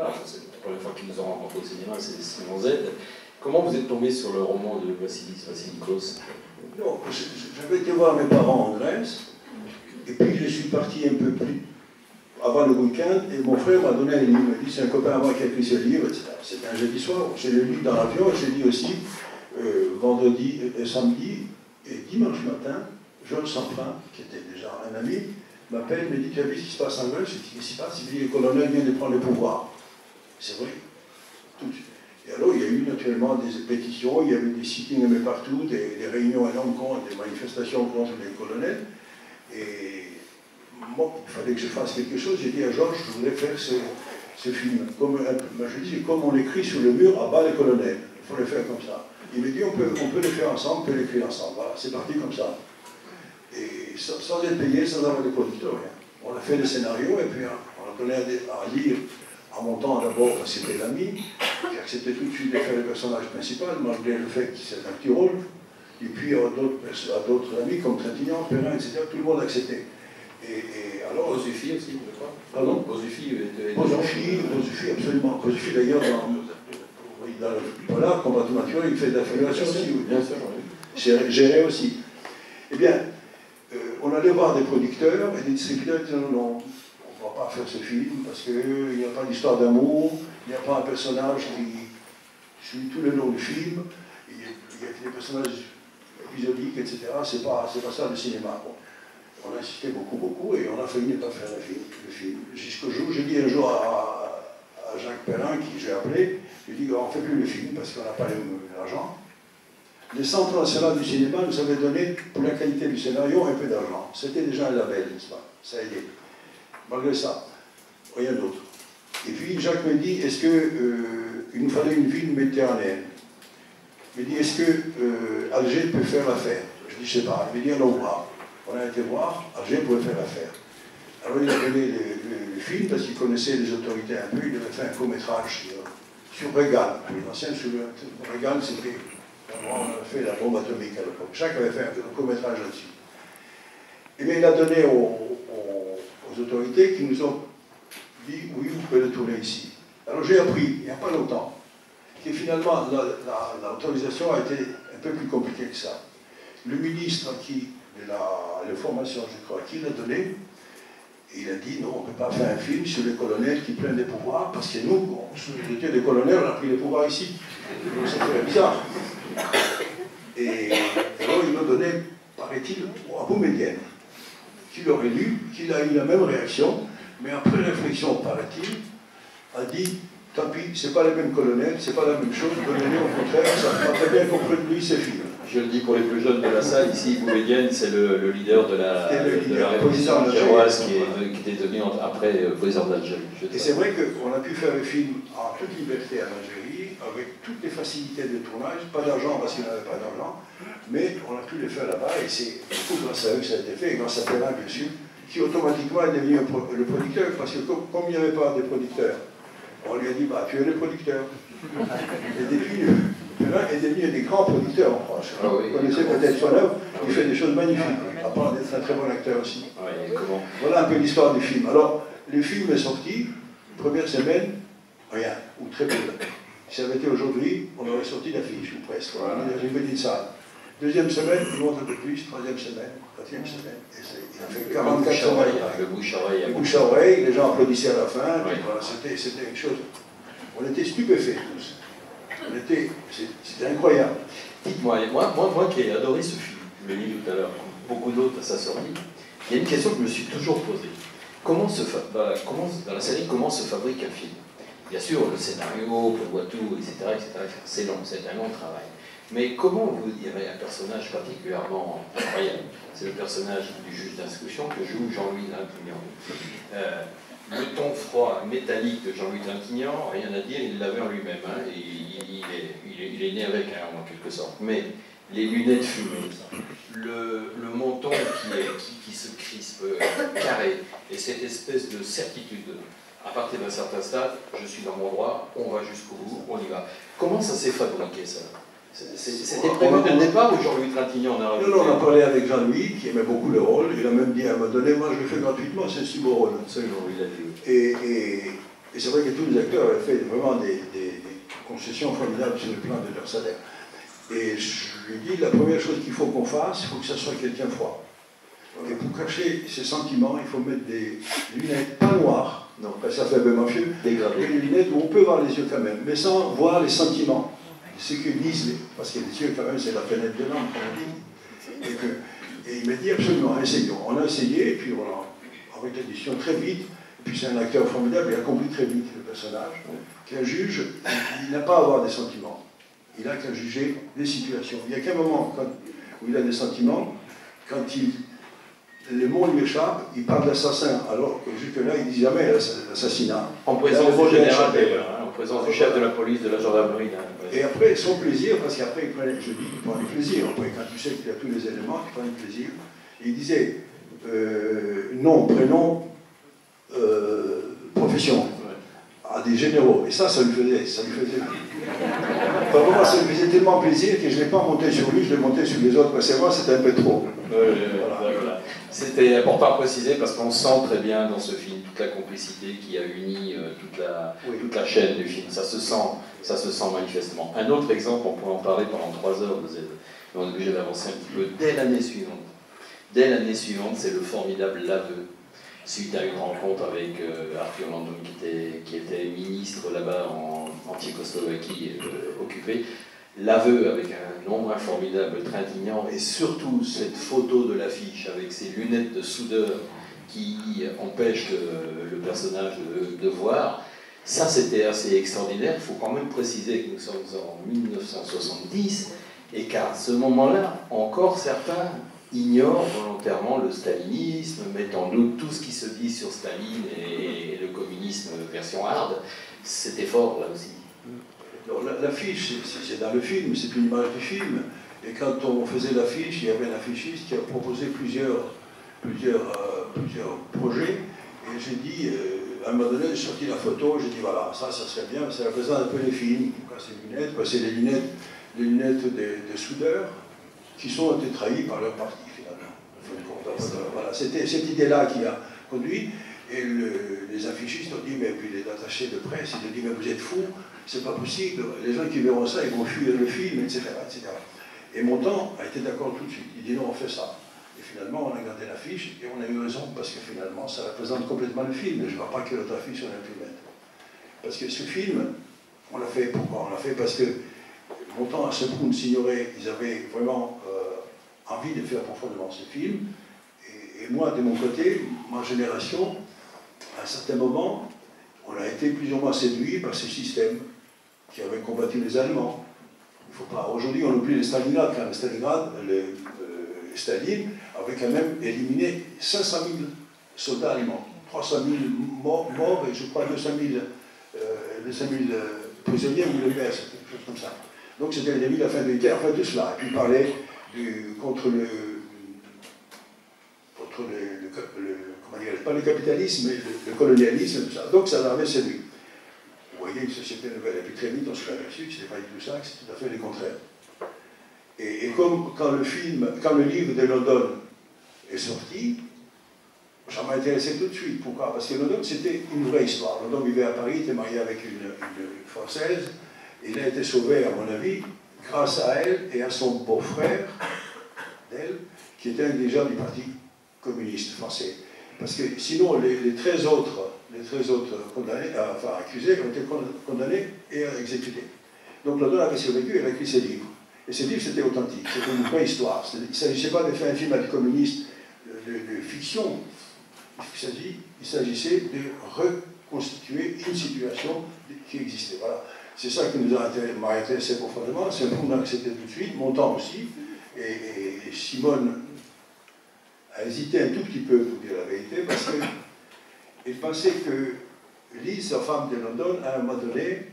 part. C'est la première fois qu'ils nous ont rencontrés au cinéma, c'est Simon Z. Comment vous êtes tombé sur le roman de Vassilikos? Non, j'avais été voir mes parents en Grèce, et puis je suis parti un peu plus avant le week-end, et mon frère m'a donné un livre. Il m'a dit, c'est un copain à moi qui a écrit ce livre, etc. C'était un jeudi soir, j'ai lu dans l'avion, et j'ai dit aussi, vendredi et samedi, et dimanche matin, Georges Sanfrin, qui était déjà un ami, m'appelle, me dit, tu as vu ce qui se passe en Grèce? Je dis, qu'est-ce qui se passe? Il dit, le colonel vient de prendre le pouvoir. C'est vrai. Tout de suite. Et alors, il y a eu naturellement des pétitions, il y avait des sittings un peu partout, des réunions énormes contre, des manifestations contre les colonels. Et moi, il fallait que je fasse quelque chose. J'ai dit à Georges, je voulais faire ce film. Comme, je dis, comme on écrit sur le mur, à bas les colonels. Il faut le faire comme ça. Il me dit, on peut le faire ensemble, on peut l'écrire ensemble. Voilà, c'est parti comme ça. Et sans être payé, sans avoir de producteurs, rien. On a fait le scénario, et puis on a donné à lire. En montant d'abord, c'était l'ami, qui acceptait tout de suite de faire le personnage principal, malgré le fait qu'il c'est un petit rôle. Et puis à d'autres amis, comme Trintignant, Perrin, etc., tout le monde acceptait. Et alors. Bozufi aussi, je crois. Pardon? Bozufi, absolument. Bozufi, d'ailleurs, dans le polar, Combat de nature, il fait de la figuration aussi. Oui. Bien sûr, oui. Géré aussi. Eh bien, on allait voir des producteurs et des distributeurs qui disaient non, on ne va pas faire ce film parce qu'il n'y a pas d'histoire d'amour, il n'y a pas un personnage qui suit tout le long du film, il y a des personnages épisodiques, etc. C'est pas ça le cinéma. Bon. On a insisté beaucoup et on a failli ne pas faire le film. Jusqu'au jour où j'ai dit un jour à Jacques Perrin, qui j'ai appelé, j'ai dit on ne fait plus le film parce qu'on n'a pas l'argent. Le Centre national du cinéma nous avait donné, pour la qualité du scénario, un peu d'argent. C'était déjà un label, n'est-ce pas? Ça a aidé. Malgré ça, rien d'autre. Et puis Jacques me dit, est-ce qu'il nous fallait une ville méditerranéenne? Il me dit, est-ce que Alger peut faire l'affaire? Je dis, je ne sais pas. Il me dit, allons voir. On a été voir, Alger pouvait faire l'affaire. Alors il a donné le film, parce qu'il connaissait les autorités un peu, il avait fait un court-métrage sur Reagan. L'ancien sur Reagan, c'était... On a fait la bombe atomique à l'époque. Jacques avait fait un court-métrage là-dessus. Et bien il a donné aux autorités qui nous ont dit, oui, vous pouvez le tourner ici. Alors j'ai appris, il n'y a pas longtemps, que finalement l'autorisation a été un peu plus compliquée que ça. Le ministre de la formation, je crois, qui l'a donné, il a dit non, on ne peut pas faire un film sur les colonels qui prennent des pouvoirs, parce que nous, sous les des colonels, on a pris les pouvoirs ici. Donc ça ferait bizarre. Et alors il m'a donné, paraît-il, à Boumedienne, qui l'aurait lu, qui a eu la même réaction, mais après réflexion, paraît-il, a dit tant pis, c'est pas les mêmes colonels, c'est pas la même chose, donnez-les au contraire, ça fera très bien comprendre lui ses films. Je le dis pour les plus jeunes de la salle, ici, Boumedienne, c'est le leader de la révolution algéroise qui était devenu après président d'Algérie. Et c'est vrai qu'on a pu faire le film en toute liberté en Algérie, avec toutes les facilités de tournage, pas d'argent parce qu'il n'avait pas d'argent, mais on a pu le faire là-bas, et c'est beaucoup grâce à eux que ça a été fait, et grâce à Perrin, bien sûr, qui automatiquement est devenu le producteur, parce que comme il n'y avait pas de producteur, on lui a dit, bah, tu es le producteur. Et depuis, Perrin est devenu un des grands producteurs en France. Ah oui, vous connaissez peut-être son œuvre, il fait des choses magnifiques, à part d'être un très bon acteur aussi. Oui, comment? Voilà un peu l'histoire du film. Alors, le film est sorti, première semaine, rien, ou très peu. Si ça avait été aujourd'hui, on aurait sorti l'affiche, ou presque. Voilà. On a une petite salle. Deuxième semaine, il monte un peu plus, troisième semaine, quatrième semaine, et il a fait 44 semaines. Le bouche-oreille. Le bouche-oreille, les gens applaudissaient à la fin, oui. Voilà, c'était une chose. On était stupéfaits tous. C'était incroyable. Dites-moi, moi qui ai adoré ce film, je l'ai dit tout à l'heure, beaucoup d'autres à sa sortie, il y a une question que je me suis toujours posée. Dans la série, comment se fabrique un film? Bien sûr, le scénario, on voit tout, etc. C'est long, c'est un long travail. Mais comment vous direz un personnage particulièrement incroyable? C'est le personnage du juge d'instruction que joue Jean-Louis Trintignant. Le ton froid, métallique de Jean-Louis Trintignant, rien à dire, il l'avait en lui-même. Hein, il est né avec, hein, en quelque sorte. Mais les lunettes fumées, le menton qui se crispe, carré, et cette espèce de certitude. À partir d'un certain stade, je suis dans mon droit, on va jusqu'au bout, on y va. Comment ça s'est fabriqué, ça? C'était prévu dès le départ ou Jean-Louis Trintignant en a rajouté? Non, on a parlé avec Jean-Louis, qui aimait beaucoup le rôle. Il a même dit à un moment donné, moi je le fais gratuitement, c'est un si beau rôle. Absolument, il a dit. Et Et c'est vrai que tous les acteurs avaient fait vraiment des concessions formidables sur le plan de leur salaire. Et je lui dis, la première chose qu'il faut qu'on fasse, il faut que ça soit quelqu'un froid. Et pour cacher ses sentiments, il faut mettre des lunettes pas noires, non, parce que ça fait un peu mafieux, mais des lunettes où on peut voir les yeux quand même, mais sans voir les sentiments, ce que disent parce que les yeux quand même c'est la fenêtre de l'âme, comme on dit. Et il m'a dit absolument, essayons. On a essayé, et puis on a avec l'édition très vite, et puis c'est un acteur formidable, il a compris très vite le personnage, qu'un juge, il n'a pas à avoir des sentiments, il n'a qu'à juger des situations. Il n'y a qu'un moment où il a des sentiments, quand le mot lui échappe, il parle d'assassin, alors que jusque-là, il ne dit jamais l'assassinat. En présence du général d'ailleurs, en présence du chef de la police, de la gendarmerie. Et après, son plaisir, parce qu'après, il prend du plaisir. Après, quand tu sais qu'il y a tous les éléments, il prend du plaisir. Et il disait nom, prénom, profession, à des généraux. Et ça lui faisait. Enfin, moi, ça me faisait tellement plaisir que je ne l'ai pas monté sur lui, je l'ai monté sur les autres. Parce que moi, c'était un peu trop. Voilà. C'était important à préciser parce qu'on sent très bien dans ce film toute la complicité qui a uni toute la chaîne du film. Ça se sent manifestement. Un autre exemple, on pourrait en parler pendant 3 heures, on est obligé d'avancer un petit peu. Dès l'année suivante, c'est le formidable L'Aveu, suite à une rencontre avec Arthur Landon qui était ministre là-bas en Tchécoslovaquie occupé. L'Aveu avec un nombre formidable Trintignant et surtout cette photo de l'affiche avec ses lunettes de soudeur qui empêchent le personnage de voir, ça c'était assez extraordinaire. Il faut quand même préciser que nous sommes en 1970 et qu'à ce moment-là, encore certains ignorent volontairement le stalinisme, mettent en doute tout ce qui se dit sur Staline et le communisme version hard. C'était fort là aussi. L'affiche, c'est dans le film, c'est une image du film. Et quand on faisait l'affiche, il y avait un affichiste qui a proposé plusieurs projets. Et j'ai dit, à un moment donné, j'ai sorti la photo, j'ai dit voilà, ça serait bien, ça représente un peu les films. Ces lunettes, c'est les lunettes de soudeurs qui sont été trahies par leur parti, finalement. Voilà, c'était cette idée-là qui a conduit. Et les affichistes ont dit, mais puis les attachés de presse, ils ont dit, mais vous êtes fous, c'est pas possible, les gens qui verront ça, ils vont fuir le film, etc., etc. Et Montand a été d'accord tout de suite, il dit non, on fait ça. Et finalement, on a gardé l'affiche, et on a eu raison, parce que finalement, ça représente complètement le film, et je ne vois pas que l'autre affiche, on a pu mettre. Parce que ce film, on l'a fait, pourquoi? On l'a fait parce que Montand à Seproun s'ignorait, ils avaient vraiment envie de faire profondément ce film, et moi, de mon côté, ma génération, à un certain moment, on a été plus ou moins séduit par ce système qui avait combattu les Allemands. Il faut pas. Aujourd'hui, on oublie le Stalingrad. Quand le Stalingrad, Staline avait quand même éliminé 500 000 soldats allemands, 300 000 morts et je crois 200 000 prisonniers ou le père, quelque chose comme ça. Donc c'était l'ennemi de la fin de guerre, enfin tout cela. Et puis il parlait contre pas le capitalisme, mais le colonialisme, tout ça. Donc ça l'avait séduit. Vous voyez, une société nouvelle. Et puis très vite, on s'est aperçu que ce n'était pas du tout ça, que c'est tout à fait le contraire. Et comme quand le livre de London est sorti, ça m'a intéressé tout de suite. Pourquoi? Parce que London, c'était une vraie histoire. London vivait à Paris, était marié avec une Française. Il a été sauvé, à mon avis, grâce à elle et à son beau-frère, d'elle, qui était un des gens du Parti communiste français. Parce que sinon, les 13 autres condamnés, enfin accusés, ont été condamnés et exécutés. Donc London avait survécu et elle a écrit ses livres. Et ces livres, c'était authentique, c'était une vraie histoire. Il ne s'agissait pas de faire un film anticommuniste de fiction, il s'agissait de reconstituer une situation qui existait. Voilà. C'est ça qui m'a intéressé profondément, c'est un film qu'on a accepté tout de suite, Montand aussi, et Simone a hésité un tout petit peu, pour dire la vérité, parce qu'elle pensait que Lise, la femme de London, à un moment donné,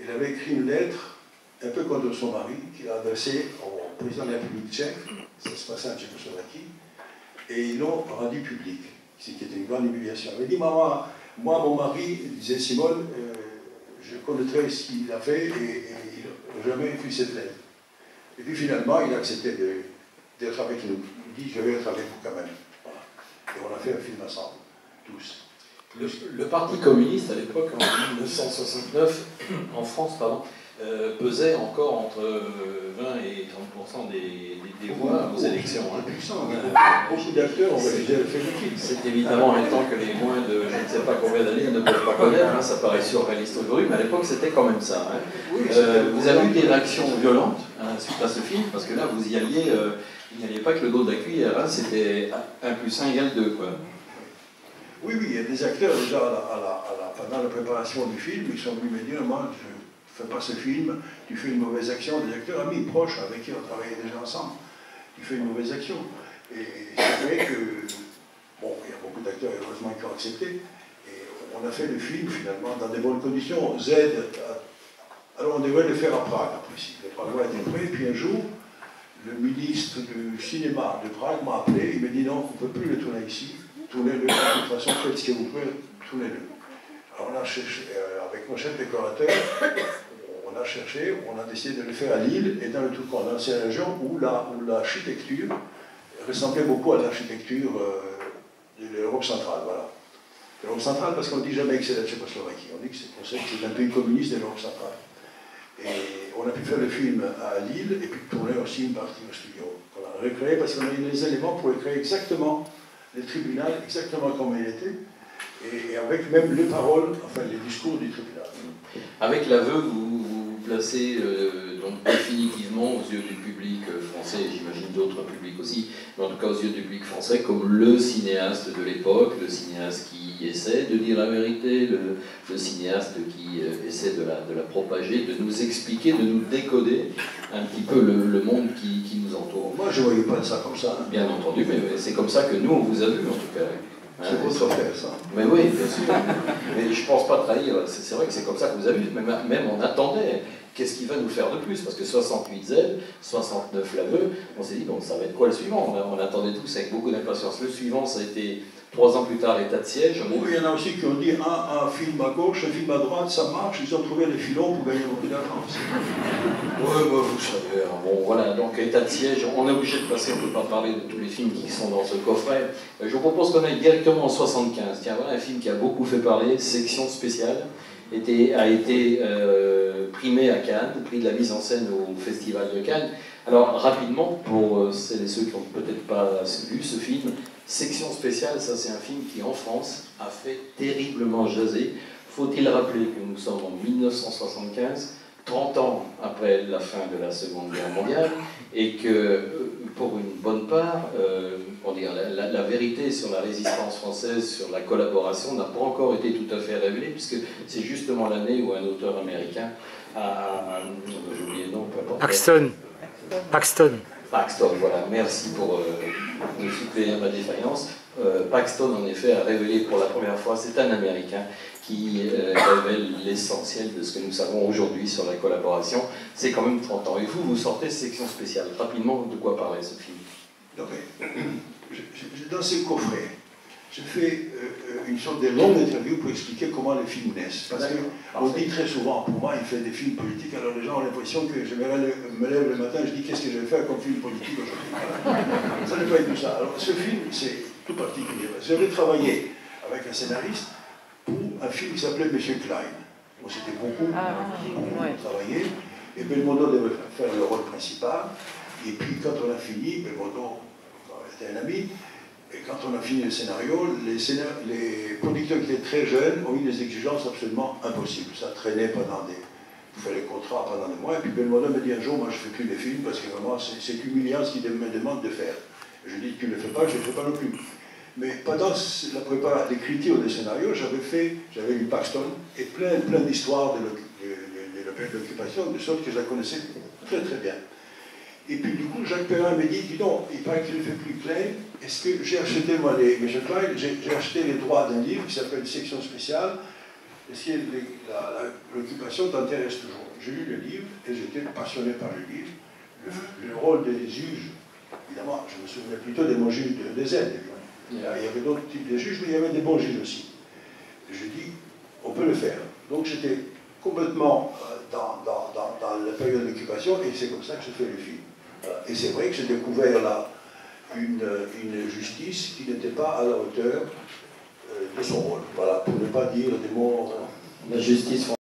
elle avait écrit une lettre, un peu contre son mari, qu'il a adressée au président de la République tchèque, ça se passait en Tchécoslovaquie, et ils l'ont rendu public, ce qui était une grande humiliation. Elle m'a dit, maman, moi, mon mari, disait Simone, je connaîtrai ce qu'il a fait, et il n'a jamais écrit cette lettre. Et puis finalement, il a accepté d'être avec nous. Il dit, je vais être avec vous quand même. Voilà. Et on a fait un film ensemble, tous. Le Parti communiste, à l'époque, en 1969, en France, pardon, pesait encore entre 20 et 30% des voix aux élections. Hein. Beaucoup d'acteurs ont refusé le film. C'est évidemment maintenant que les moins de je ne sais pas combien d'années ne peuvent pas connaître, hein, ça paraît surréaliste aujourd'hui, mais à l'époque c'était quand même ça. Hein. Oui, vous avez eu des réactions violentes hein, suite à ce film, parce que là vous y alliez, il n'y avait pas que le dos de la cuillère, hein, c'était 1+1 égale 2. Quoi. Oui, il y a des acteurs déjà pendant la préparation du film, ils sont venus me dire, moi je ne fais pas ce film, tu fais une mauvaise action, des acteurs amis, proches, avec qui on travaillait déjà ensemble, tu fais une mauvaise action. Et c'est vrai que, bon, il y a beaucoup d'acteurs, heureusement, qui ont accepté, et on a fait le film, finalement, dans des bonnes conditions. Z, alors on devait le faire à Prague, en principe. Le Prague a été prêt, puis un jour, le ministre du cinéma de Prague m'a appelé, il m'a dit non, on ne peut plus le tourner ici, tournez-le, de toute façon, faites ce que vous pouvez, tournez-le. Alors on a cherché, avec mon chef décorateur, on a cherché, on a décidé de le faire à Lille et dans le Tourcoing, dans cette région où l'architecture ressemblait beaucoup à l'architecture de l'Europe centrale. Voilà. L'Europe centrale, parce qu'on ne dit jamais que c'est la Tchécoslovaquie, on dit que c'est un pays communiste de l'Europe centrale. Et on a pu faire le film à Lille et puis tourner aussi une partie au studio. On a recréé parce qu'on a eu les éléments pour recréer exactement le tribunal, exactement comme il était. Et avec même les paroles, enfin les discours du tribunal. Avec l'aveu, vous placez donc définitivement aux yeux du public français, et j'imagine d'autres publics aussi, mais en tout cas aux yeux du public français, comme le cinéaste de l'époque, le cinéaste qui essaie de dire la vérité, le cinéaste qui essaie de la propager, de nous expliquer, de nous décoder un petit peu le monde qui nous entoure. Moi je ne voyais pas ça comme ça. Hein. Bien entendu, mais c'est comme ça que nous on vous a vu en tout cas. C'est votre frère, ça. Mais oui, bien sûr. Mais je ne pense pas trahir. C'est vrai que c'est comme ça que vous avez vu. Même on attendait. Qu'est-ce qu'il va nous faire de plus? Parce que 68 Z, 69 l'aveu, on s'est dit, bon, ça va être quoi le suivant? On attendait tous avec beaucoup d'impatience. Le suivant, ça a été 3 ans plus tard, l'état de siège. Oui, il y en a aussi qui ont dit un film à gauche, un film à droite, ça marche. Ils ont trouvé les filons pour gagner beaucoup d'argent. Oui, vous savez. Bon, voilà, donc état de siège, on est obligé de passer, on ne peut pas parler de tous les films qui sont dans ce coffret. Je vous propose qu'on aille directement en 75. Tiens, voilà un film qui a beaucoup fait parler, Section spéciale, a été primé à Cannes, prix de la mise en scène au Festival de Cannes. Alors, rapidement, pour celles et ceux qui n'ont peut-être pas vu ce film, Section spéciale, ça c'est un film qui, en France, a fait terriblement jaser. Faut-il rappeler que nous sommes en 1975, 30 ans après la fin de la Seconde Guerre mondiale, et que, pour une bonne part, la vérité sur la résistance française, sur la collaboration, n'a pas encore été tout à fait révélée, puisque c'est justement l'année où un auteur américain j'ai oublié le nom, peu importe. Paxton, voilà, merci pour nous suppléer à ma défaillance. Paxton, en effet, a révélé pour la première fois, c'est un Américain qui révèle l'essentiel de ce que nous savons aujourd'hui sur la collaboration. C'est quand même 30 ans. Et vous sortez Section spéciale. Rapidement, de quoi parlait ce film? Non, mais, dans ces coffrets, je fais une sorte de longue interview pour expliquer comment les films naissent. Parce qu'on dit très souvent, pour moi, il fait des films politiques, alors les gens ont l'impression que je me lève le matin, je dis qu'est-ce que je vais faire comme film politique aujourd'hui. Voilà. Ça n'est pas du tout ça. Alors ce film, c'est tout particulier. J'avais travaillé avec un scénariste pour un film qui s'appelait Monsieur Klein. On s'était beaucoup travaillé, et Belmondo devait faire le rôle principal. Et puis quand on a fini, Belmondo était un ami. Et quand on a fini le scénario, les producteurs qui étaient très jeunes ont eu des exigences absolument impossibles. Ça traînait pendant il fallait les contrats pendant des mois. Et puis Belmondo me dit un jour, moi je ne fais plus les films parce que vraiment c'est humiliant ce qu'il me demande de faire. Je dis, tu ne le fais pas, je ne le fais pas non plus. Mais pendant l'écriture des scénarios, j'avais lu Paxton et plein d'histoires de l'occupation, de sorte que je la connaissais très très bien. Et puis du coup, Jacques Perrin me dit, dis donc, il paraît que tu ne le fais plus Klein. Est-ce que j'ai acheté, moi, Monsieur Klein, j'ai acheté les droits d'un livre qui s'appelle Section spéciale. Est-ce que l'occupation t'intéresse toujours? J'ai lu le livre et j'étais passionné par le livre. Le rôle des juges, évidemment, je me souvenais plutôt des bons juges des aides. Il y avait d'autres types de juges, mais il y avait des bons juges aussi. Et je dis, on peut le faire. Donc j'étais complètement dans la période d'occupation et c'est comme ça que je fais le film. Et c'est vrai que j'ai découvert là une justice qui n'était pas à la hauteur de son rôle. Voilà, pour ne pas dire des mots... La justice